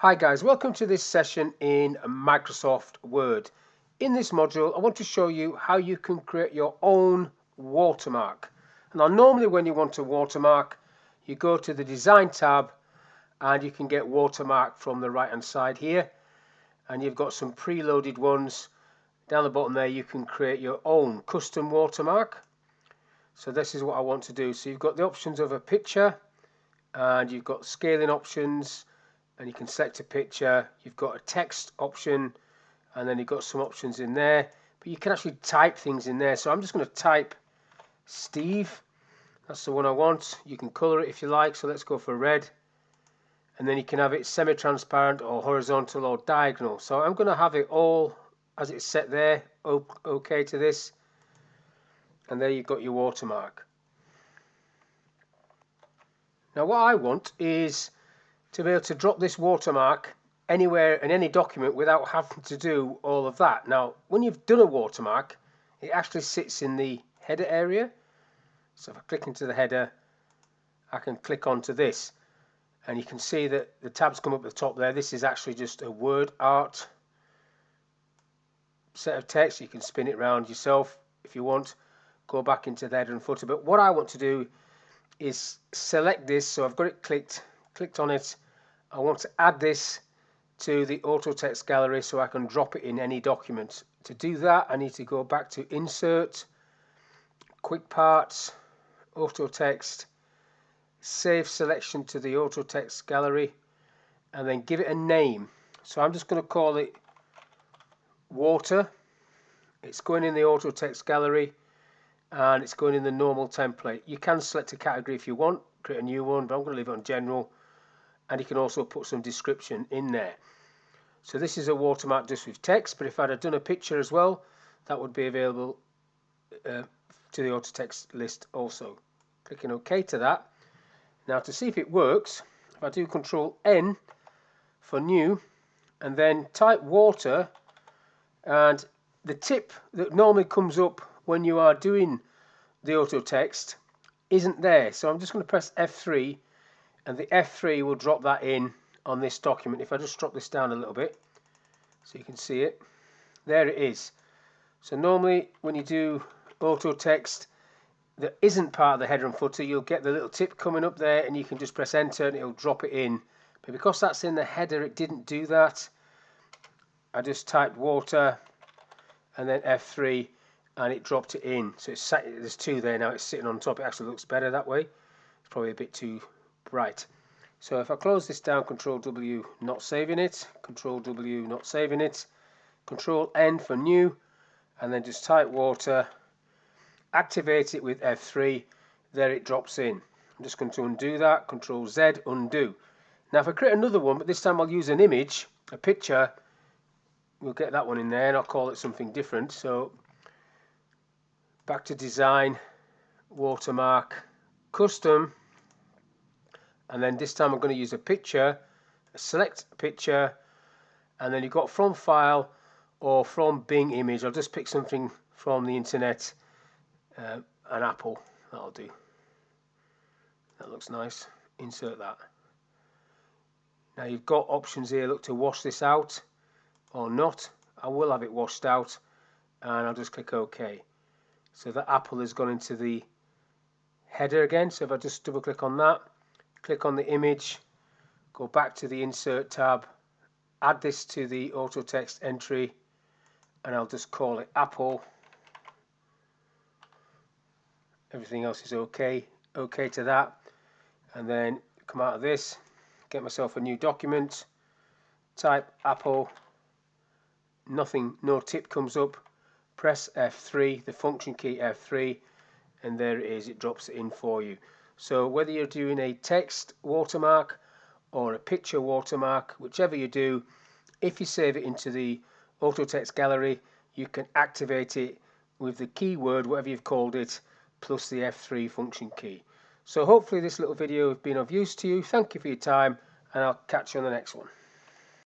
Hi guys, welcome to this session in Microsoft Word. In this module I want to show you how you can create your own watermark. Now normally when you want a watermark you go to the Design tab and you can get watermark from the right hand side here, and you've got some preloaded ones. Down the bottom there you can create your own custom watermark. So this is what I want to do. So you've got the options of a picture and you've got scaling options, and you can select a picture. You've got a text option, and then you've got some options in there, but you can actually type things in there. So I'm just going to type Steve. That's the one I want. You can color it if you like, so let's go for red, and then you can have it semi-transparent or horizontal or diagonal. So I'm going to have it all as it's set there. OK to this, and there you've got your watermark. Now what I want is to be able to drop this watermark anywhere in any document without having to do all of that. Now when you've done a watermark, it actually sits in the header area. So if I click into the header, I can click onto this, and you can see that the tabs come up at the top there. This is actually just a word art set of text. You can spin it around yourself if you want, go back into the header and footer. But what I want to do is select this. So I've got it clicked on it. I want to add this to the auto text gallery so I can drop it in any document. To do that I need to go back to Insert, Quick Parts, Auto Text, save selection to the auto text gallery, and then give it a name. So I'm just going to call it Water. It's going in the auto text gallery and it's going in the normal template. You can select a category if you want, create a new one, but I'm going to leave it on general. And you can also put some description in there. So this is a watermark just with text, but if I'd have done a picture as well, that would be available to the auto text list also. Clicking OK to that. Now to see if it works, if I do Control N for new and then type water, and the tip that normally comes up when you are doing the auto text isn't there. So I'm just going to press F3, and the F3 will drop that in on this document. If I just drop this down a little bit so you can see it, there it is. So normally when you do auto text that isn't part of the header and footer, you'll get the little tip coming up there and you can just press enter and it'll drop it in. But because that's in the header, it didn't do that. I just typed water and then F3 and it dropped it in. So it's sat, there's two there now, it's sitting on top. It actually looks better that way. It's probably a bit too bright. So if I close this down, Control W, not saving it, Control W, not saving it, Control N for new, and then just type water, activate it with F3, there it drops in. I'm just going to undo that, Control Z, undo. Now if I create another one, but this time I'll use an image, a picture, we'll get that one in there and I'll call it something different. So back to Design, Watermark, Custom, and then this time I'm going to use a picture, select a picture, and then you've got from file or from Bing image. I'll just pick something from the internet, an apple, that'll do. That looks nice. Insert that. Now you've got options here, look, to wash this out or not. I will have it washed out, and I'll just click OK. So that apple has gone into the header again. So if I just double click on that, click on the image, go back to the Insert tab, add this to the auto text entry, and I'll just call it Apple. Everything else is OK. OK to that. And then come out of this, get myself a new document, type Apple, nothing, no tip comes up, press F3, the function key F3, and there it is, it drops it in for you. So whether you're doing a text watermark or a picture watermark, whichever you do, if you save it into the auto text gallery, you can activate it with the keyword, whatever you've called it, plus the F3 function key. So hopefully this little video has been of use to you. Thank you for your time, and I'll catch you on the next one.